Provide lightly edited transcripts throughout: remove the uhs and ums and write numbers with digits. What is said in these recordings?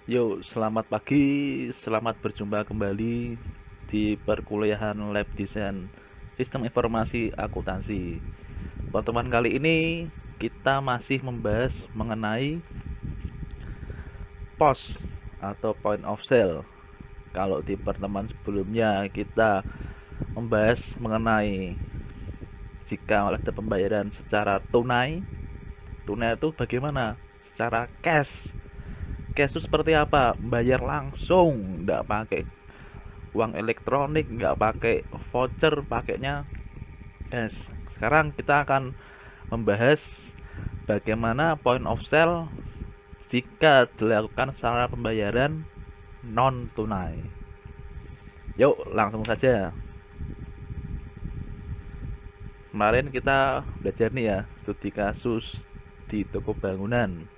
Yuk, selamat pagi, selamat berjumpa kembali di perkuliahan Lab Desain Sistem Informasi Akuntansi. Pertemuan kali ini kita masih membahas mengenai POS atau Point of Sale. Kalau di pertemuan sebelumnya kita membahas mengenai jika ada pembayaran secara tunai. Tunai itu bagaimana? Secara cash. Cash itu seperti apa? Bayar langsung, nggak pakai uang elektronik, nggak pakai voucher, pakainya cash. Sekarang kita akan membahas bagaimana point of sale jika dilakukan secara pembayaran non tunai. Yuk, langsung saja. Kemarin kita belajar nih ya, studi kasus di toko bangunan.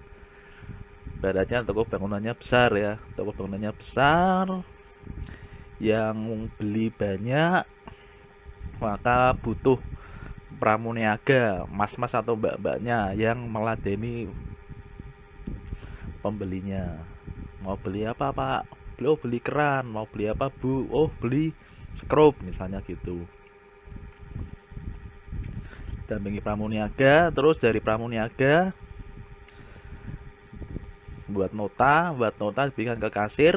Ibaratnya toko bangunannya besar ya, toko bangunannya besar, yang beli banyak, maka butuh pramuniaga, mas-mas atau mbak-mbaknya yang meladeni pembelinya. Mau beli apa pak? Oh beli keran. Mau beli apa bu? Oh beli skrob misalnya gitu. Dampingi pramuniaga, terus dari pramuniaga buat nota diberikan ke kasir,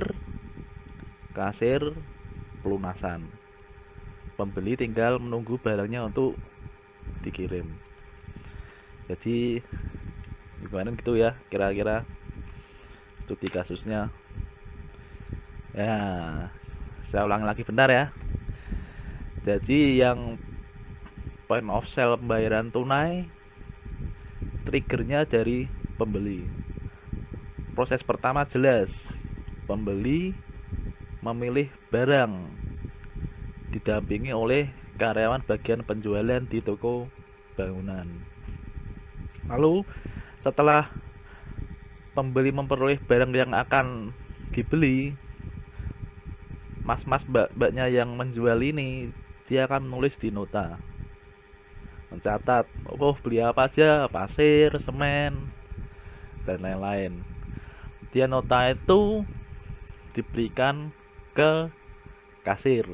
kasir pelunasan. Pembeli tinggal menunggu barangnya untuk dikirim. Jadi gimana gitu ya kira-kira studi kasusnya. Ya, saya ulangi lagi bentar ya. Jadi yang point of sale pembayaran tunai triggernya dari pembeli. Proses pertama jelas, pembeli memilih barang didampingi oleh karyawan bagian penjualan di toko bangunan. Lalu setelah pembeli memperoleh barang yang akan dibeli, mas-mas mbak-mbaknya yang menjual ini dia akan menulis di nota, mencatat oh beli apa aja, pasir, semen, dan lain-lain. Dia nota itu diberikan ke kasir.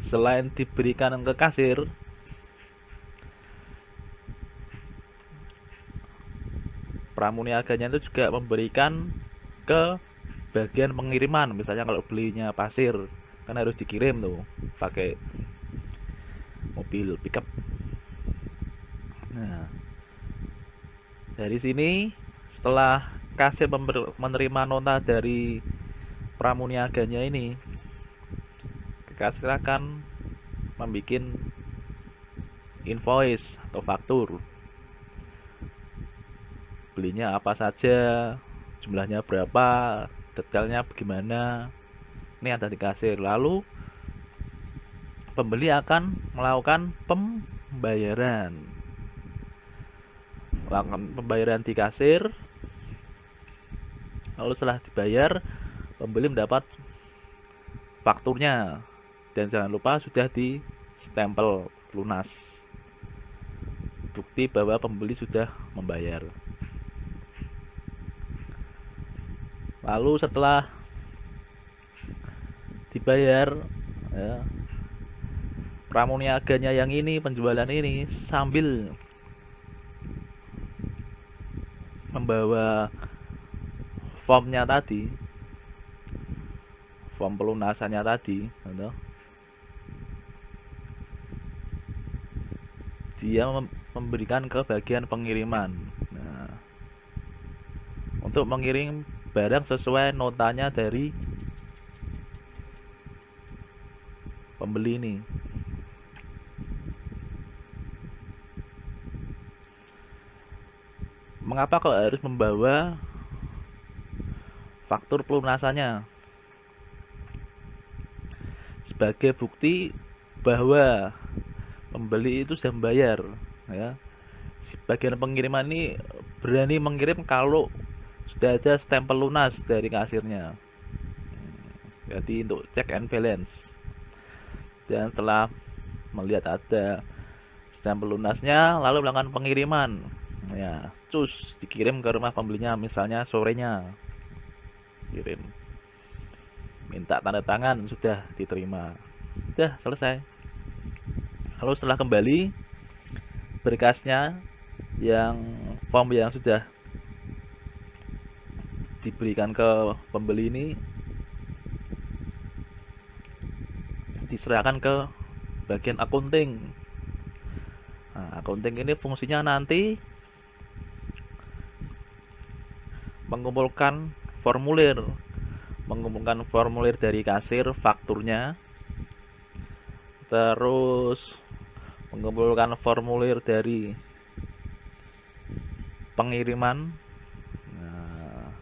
Selain diberikan ke kasir, pramuniaganya itu juga memberikan ke bagian pengiriman. Misalnya kalau belinya pasir kan harus dikirim tuh pakai mobil pickup. Nah, dari sini setelah kasir menerima nota dari pramuniaganya ini, kasir akan membuat invoice atau faktur. Belinya apa saja, jumlahnya berapa, detailnya bagaimana. Ini ada di kasir. Lalu pembeli akan melakukan pembayaran. Melakukan pembayaran di kasir. Lalu setelah dibayar, pembeli mendapat fakturnya. Dan jangan lupa sudah di stempel lunas. Bukti bahwa pembeli sudah membayar. Lalu setelah dibayar ya, pramuniaganya yang ini, penjualan ini sambil membawa formnya tadi, form pelunasannya tadi gitu. Dia memberikan ke bagian pengiriman. Nah, untuk mengirim barang sesuai notanya dari pembeli ini. Mengapa kok harus membawa faktur pelunasannya? Sebagai bukti bahwa pembeli itu sudah membayar ya. Bagian pengiriman ini berani mengirim kalau sudah ada stempel lunas dari kasirnya. Jadi untuk check and balance. Dan setelah melihat ada stempel lunasnya, lalu melakukan pengiriman Ya, cus dikirim ke rumah pembelinya, misalnya sorenya kirim, minta tanda tangan, sudah diterima, sudah selesai. Lalu setelah kembali, berkasnya yang form yang sudah diberikan ke pembeli ini diserahkan ke bagian accounting. Nah, accounting ini fungsinya nanti mengumpulkan formulir dari kasir, fakturnya, terus mengumpulkan formulir dari pengiriman. Nah,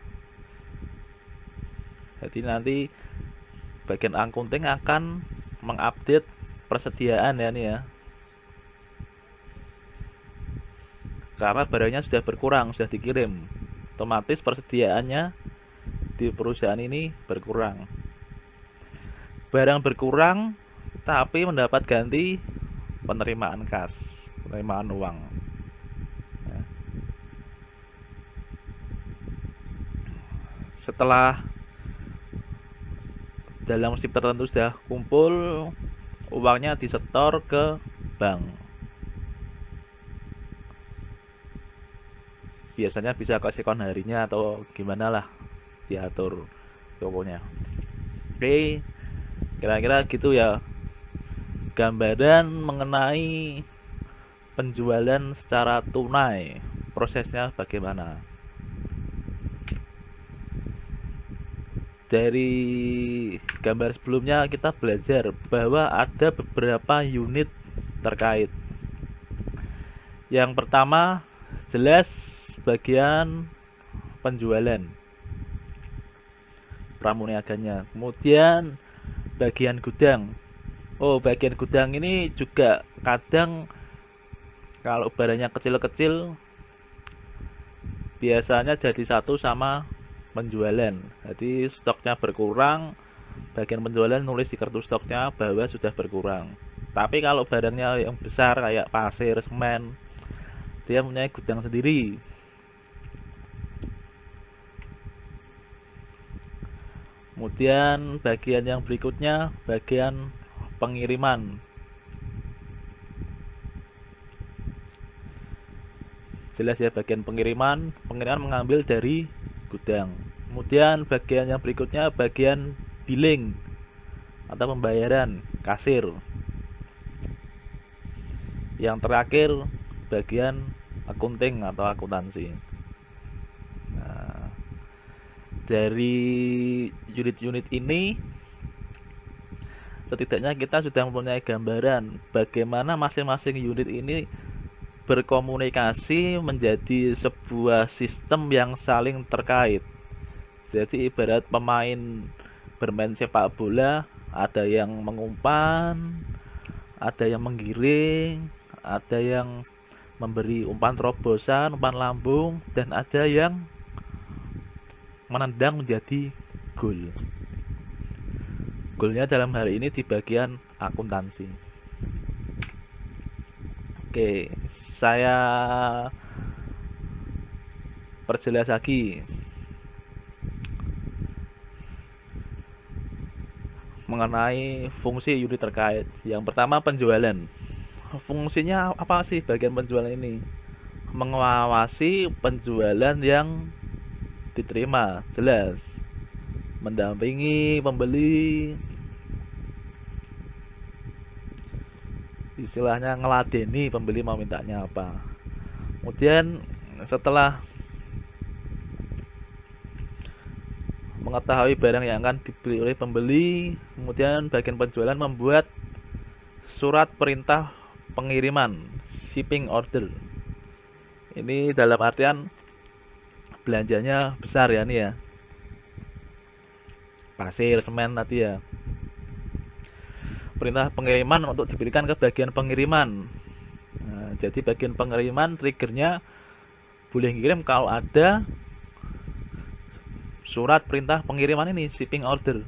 jadi nanti bagian accounting akan mengupdate persediaan ya nih ya, karena barangnya sudah berkurang, sudah dikirim, otomatis persediaannya di perusahaan ini berkurang. Barang berkurang tapi mendapat ganti penerimaan kas, penerimaan uang. Ya. Setelah dalam shift tertentu sudah kumpul, uangnya disetor ke bank. Biasanya bisa ke sekon harinya atau gimana lah, diatur pokoknya. Oke, kira-kira gitu ya gambaran mengenai penjualan secara tunai, prosesnya bagaimana. Dari gambar sebelumnya kita belajar bahwa ada beberapa unit terkait. Yang pertama jelas bagian penjualan, pramuniaganya. Kemudian bagian gudang. Oh, bagian gudang ini juga kadang kalau barangnya kecil-kecil biasanya jadi satu sama penjualan. Jadi stoknya berkurang, bagian penjualan nulis di kartu stoknya bahwa sudah berkurang. Tapi kalau barangnya yang besar kayak pasir, semen, dia punya gudang sendiri. Kemudian bagian yang berikutnya bagian pengiriman. Jelas ya, bagian pengiriman mengambil dari gudang. Kemudian bagian yang berikutnya bagian billing atau pembayaran, kasir. Yang terakhir bagian accounting atau akuntansi. Nah, dari unit-unit ini setidaknya kita sudah mempunyai gambaran bagaimana masing-masing unit ini berkomunikasi menjadi sebuah sistem yang saling terkait. Jadi ibarat pemain bermain sepak bola, ada yang mengumpan, ada yang menggiring, ada yang memberi umpan terobosan, umpan lambung, dan ada yang menendang menjadi gol. Golnya dalam hal ini di bagian akuntansi. Oke, saya perjelas lagi mengenai fungsi unit terkait. Yang pertama penjualan. Fungsinya apa sih bagian penjualan ini? Mengawasi penjualan yang diterima, jelas. Mendampingi pembeli, istilahnya ngeladeni pembeli mau mintanya apa. Kemudian setelah mengetahui barang yang akan dibeli oleh pembeli, kemudian bagian penjualan membuat surat perintah pengiriman, shipping order. Ini dalam artian belanjanya besar ya nih ya, pasir, semen tadi ya. Perintah pengiriman untuk diberikan ke bagian pengiriman. Nah, jadi bagian pengiriman triggernya boleh ngirim kalau ada surat perintah pengiriman ini, shipping order.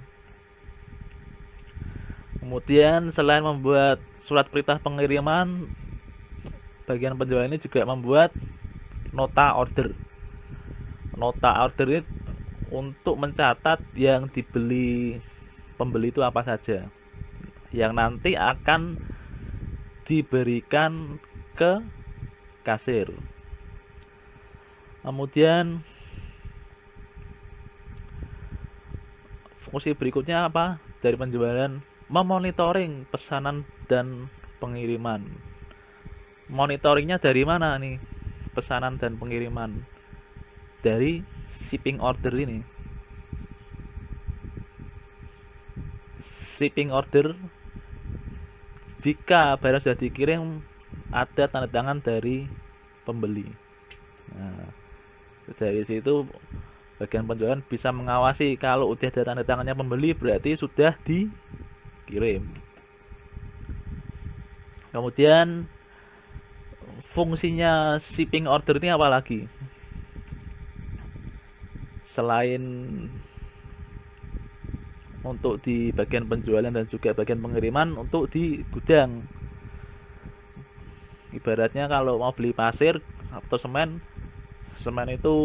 Kemudian selain membuat surat perintah pengiriman, bagian penjual ini juga membuat nota order. Nota order ini untuk mencatat yang dibeli pembeli itu apa saja, yang nanti akan diberikan ke kasir. Kemudian fungsi berikutnya apa dari penjualan? Memonitoring pesanan dan pengiriman. Monitoringnya dari mana nih pesanan dan pengiriman? Dari shipping order ini. Shipping order, jika barang sudah dikirim ada tanda tangan dari pembeli. Nah, dari situ bagian penjualan bisa mengawasi, kalau udah ada tanda tangannya pembeli berarti sudah dikirim. Kemudian fungsinya shipping order ini apa lagi? Selain untuk di bagian penjualan dan juga bagian pengiriman, untuk di gudang. Ibaratnya kalau mau beli pasir atau semen itu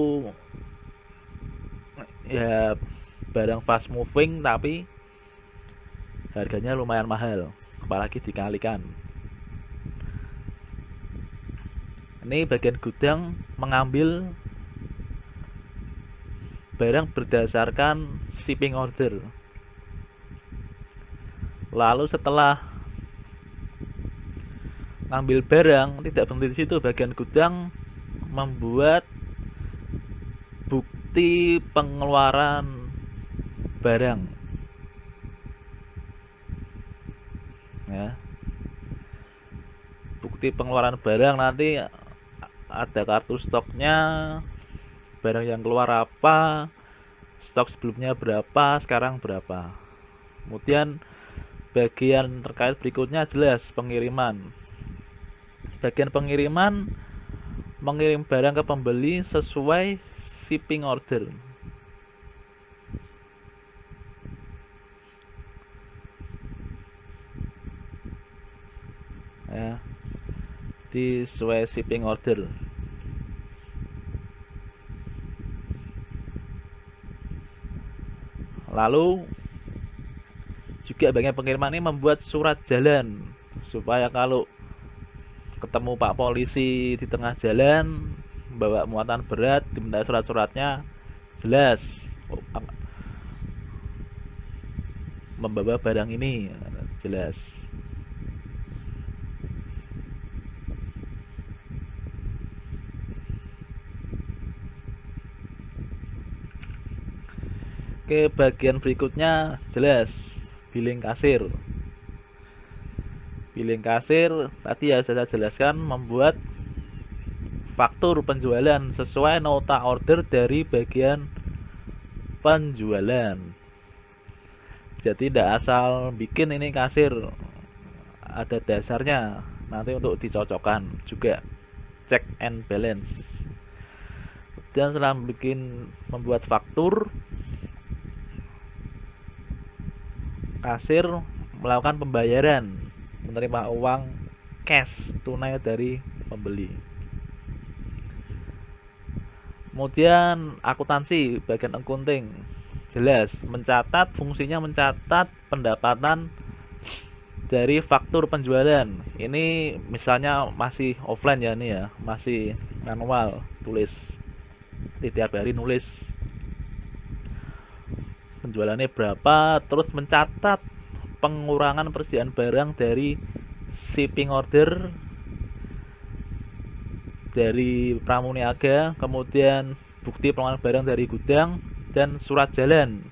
ya barang fast moving tapi harganya lumayan mahal, apalagi dikalikan. Ini bagian gudang mengambil barang berdasarkan shipping order. Lalu setelah ngambil barang, tidak berhenti di situ, bagian gudang membuat bukti pengeluaran barang. Ya. Bukti pengeluaran barang, nanti ada kartu stoknya, barang yang keluar apa, stok sebelumnya berapa, sekarang berapa. Kemudian bagian terkait berikutnya jelas pengiriman. Bagian pengiriman mengirim barang ke pembeli sesuai shipping order. Ya, sesuai shipping order. Lalu juga bagian pengiriman ini membuat surat jalan, supaya kalau ketemu Pak Polisi di tengah jalan bawa muatan berat, diminta surat-suratnya jelas membawa barang ini, jelas. Oke, bagian berikutnya jelas billing kasir. Billing kasir tadi ya saya jelaskan, membuat faktur penjualan sesuai nota order dari bagian penjualan. Jadi tidak asal bikin ini kasir, ada dasarnya nanti untuk dicocokkan juga, check and balance. Dan setelah membuat faktur, kasir melakukan pembayaran, menerima uang cash tunai dari pembeli. Kemudian akuntansi, bagian accounting jelas mencatat, fungsinya mencatat pendapatan dari faktur penjualan. Ini misalnya masih offline ya, ini ya masih manual, tulis tiap hari nulis penjualannya berapa, terus mencatat pengurangan persediaan barang dari shipping order dari Pramuniaga, kemudian bukti pengeluaran barang dari gudang, dan surat jalan.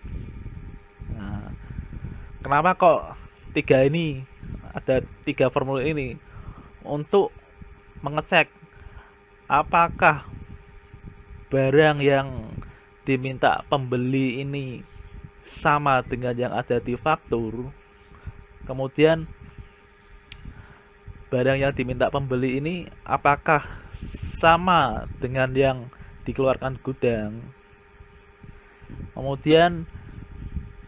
Nah, kenapa kok ada tiga formulir ini? Untuk mengecek apakah barang yang diminta pembeli ini sama dengan yang ada di faktur. Kemudian barang yang diminta pembeli ini apakah sama dengan yang dikeluarkan gudang. Kemudian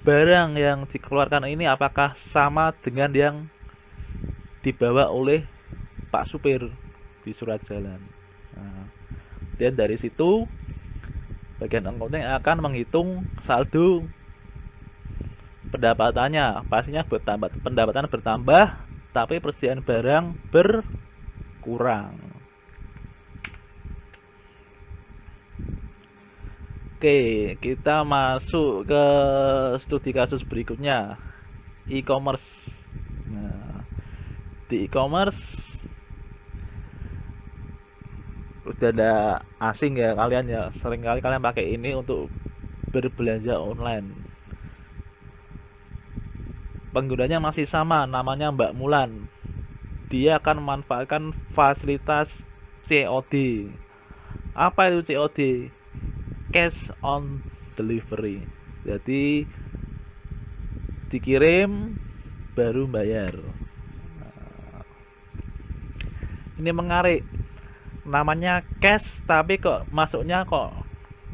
barang yang dikeluarkan ini apakah sama dengan yang dibawa oleh Pak Supir di surat jalan. Nah, Kemudian dari situ bagian accounting akan menghitung saldo pendapatannya. Pastinya pendapatan bertambah tapi persediaan barang berkurang. Oke, kita masuk ke studi kasus berikutnya, e-commerce. Nah, di e-commerce udah ada asing ya kalian ya, seringkali kalian pakai ini untuk berbelanja online. Penggunanya masih sama, namanya Mbak Mulan. Dia akan memanfaatkan fasilitas COD. Apa itu COD? Cash on delivery. Jadi dikirim baru bayar. Ini menarik. Namanya cash tapi kok masuknya kok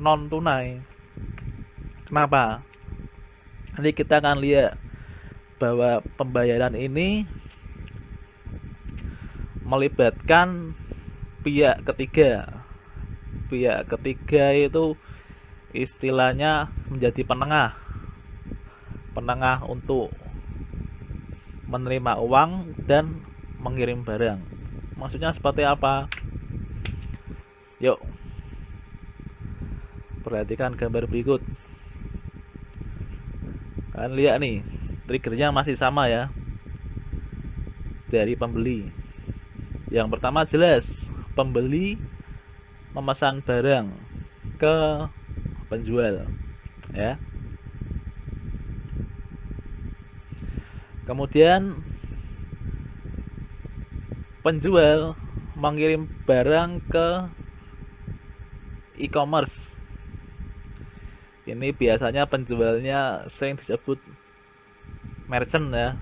non tunai. Kenapa? Nanti kita akan lihat bahwa pembayaran ini melibatkan pihak ketiga. Pihak ketiga itu istilahnya menjadi penengah untuk menerima uang dan mengirim barang. Maksudnya seperti apa? Yuk, perhatikan gambar berikut. Kalian lihat nih, triggernya masih sama ya, dari pembeli. Yang pertama jelas, pembeli memesan barang ke penjual ya. Kemudian penjual mengirim barang ke e-commerce. Ini biasanya penjualnya sering disebut merchant ya.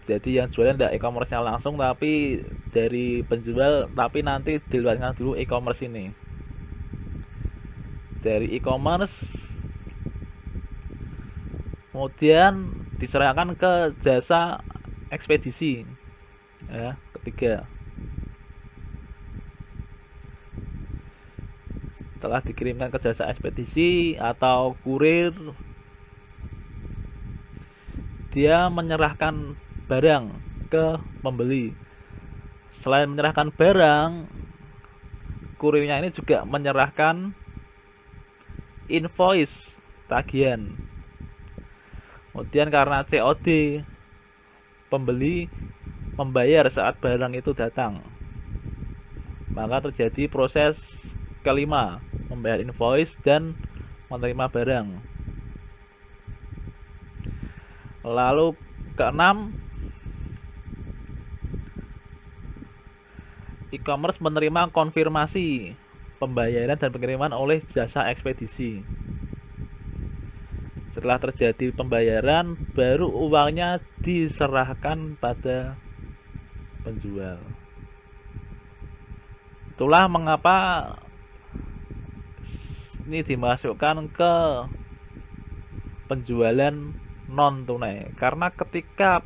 Jadi yang jualan tidak e-commerce-nya langsung tapi dari penjual, tapi nanti dilibatkan dulu e-commerce ini. Dari e-commerce kemudian diserahkan ke jasa ekspedisi ya, ketiga. Setelah dikirimkan ke jasa ekspedisi atau kurir, dia menyerahkan barang ke pembeli. Selain menyerahkan barang, kurirnya ini juga menyerahkan invoice tagihan. Kemudian karena COD, pembeli membayar saat barang itu datang. Maka terjadi proses kelima, membayar invoice dan menerima barang. Lalu keenam, e-commerce menerima konfirmasi pembayaran dan pengiriman oleh jasa ekspedisi. Setelah terjadi pembayaran, baru uangnya diserahkan pada penjual. Itulah mengapa ini dimasukkan ke penjualan non tunai, karena ketika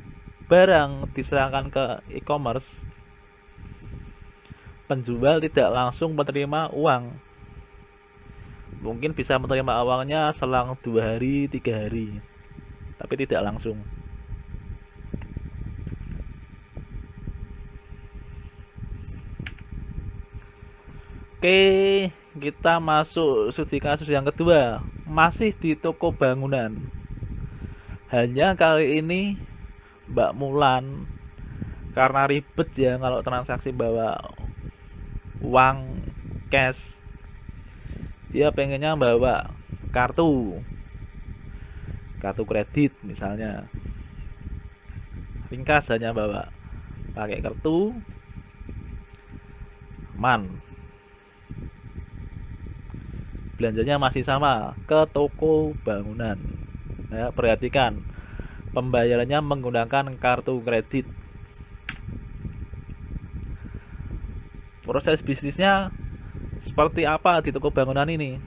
barang diserahkan ke e-commerce, penjual tidak langsung menerima uang. Mungkin bisa menerima uangnya selang 2 hari, 3 hari, tapi tidak langsung. Oke, kita masuk studi kasus yang kedua, masih di toko bangunan. Hanya kali ini Mbak Mulan, karena ribet ya kalau transaksi bawa uang cash, dia pengennya bawa kartu kredit misalnya. Ringkas hanya bawa pakai kartu, aman. Belanjanya masih sama, ke toko bangunan ya. Perhatikan, pembayarannya menggunakan kartu kredit. Proses bisnisnya seperti apa di toko bangunan ini?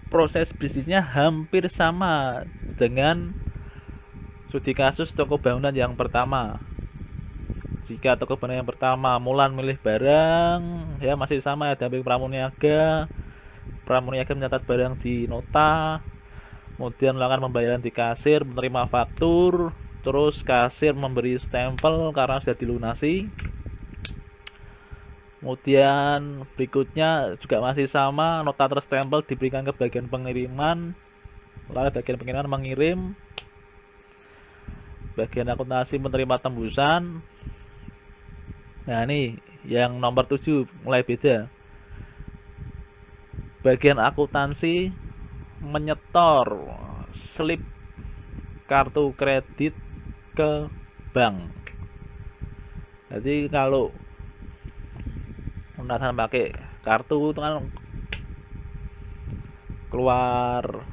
Proses bisnisnya hampir sama dengan Studi kasus toko bangunan yang pertama. Jika toko bangunan yang pertama Mulan milih barang, ya masih sama ya, damping pramuniaga. Pramuniaga mencatat barang di nota, kemudian melakukan pembayaran di kasir, menerima faktur, terus kasir memberi stempel karena sudah dilunasi. Kemudian berikutnya juga masih sama, nota terstempel diberikan ke bagian pengiriman, lalu bagian pengiriman mengirim, bagian akuntansi menerima tembusan. Nah ini yang nomor 7 mulai beda. Bagian akuntansi menyetor slip kartu kredit ke bank. Jadi kalau lunasan pakai kartu itu kan keluar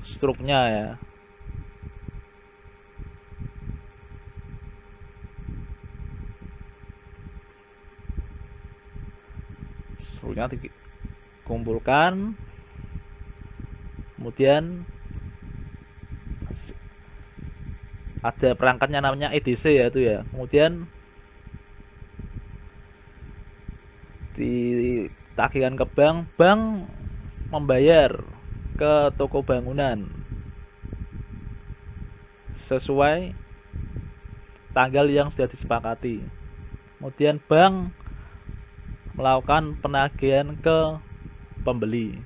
struknya ya. Struknya dikumpulkan, kemudian ada perangkatnya namanya EDC ya itu ya. Kemudian ditagihkan ke bank, bank membayar ke toko bangunan sesuai tanggal yang sudah disepakati. Kemudian bank melakukan penagihan ke pembeli.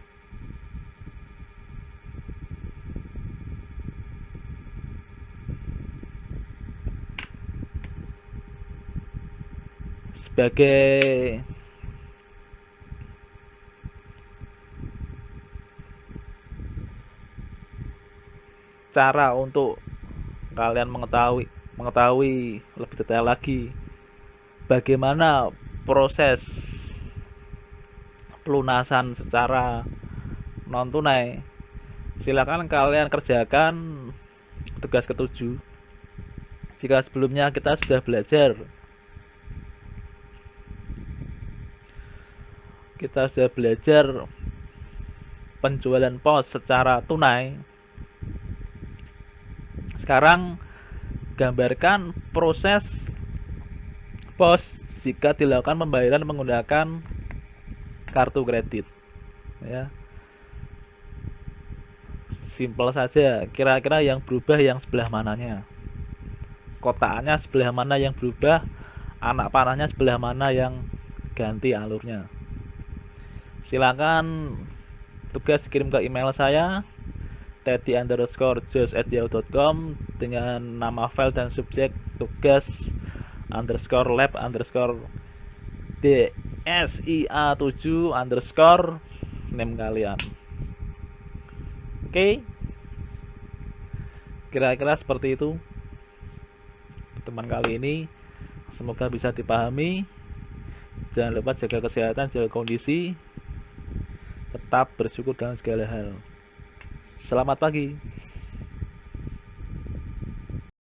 Sebagai cara untuk kalian mengetahui lebih detail lagi bagaimana proses pelunasan secara non tunai, silakan kalian kerjakan tugas ketujuh. Jika sebelumnya kita sudah belajar, penjualan pos secara tunai, sekarang gambarkan proses pos jika dilakukan pembayaran menggunakan kartu kredit ya. Simpel saja, kira-kira yang berubah yang sebelah mananya, kotaknya sebelah mana yang berubah, anak panahnya sebelah mana yang ganti alurnya. Silakan tugas kirim ke email saya teddy_jos@yahoo.com dengan nama file dan subjek tugas _lab DSIA7 name kalian. Oke, kira-kira seperti itu teman kali ini, semoga bisa dipahami. Jangan lupa jaga kesehatan, jaga kondisi, tetap bersyukur dalam segala hal. Selamat pagi.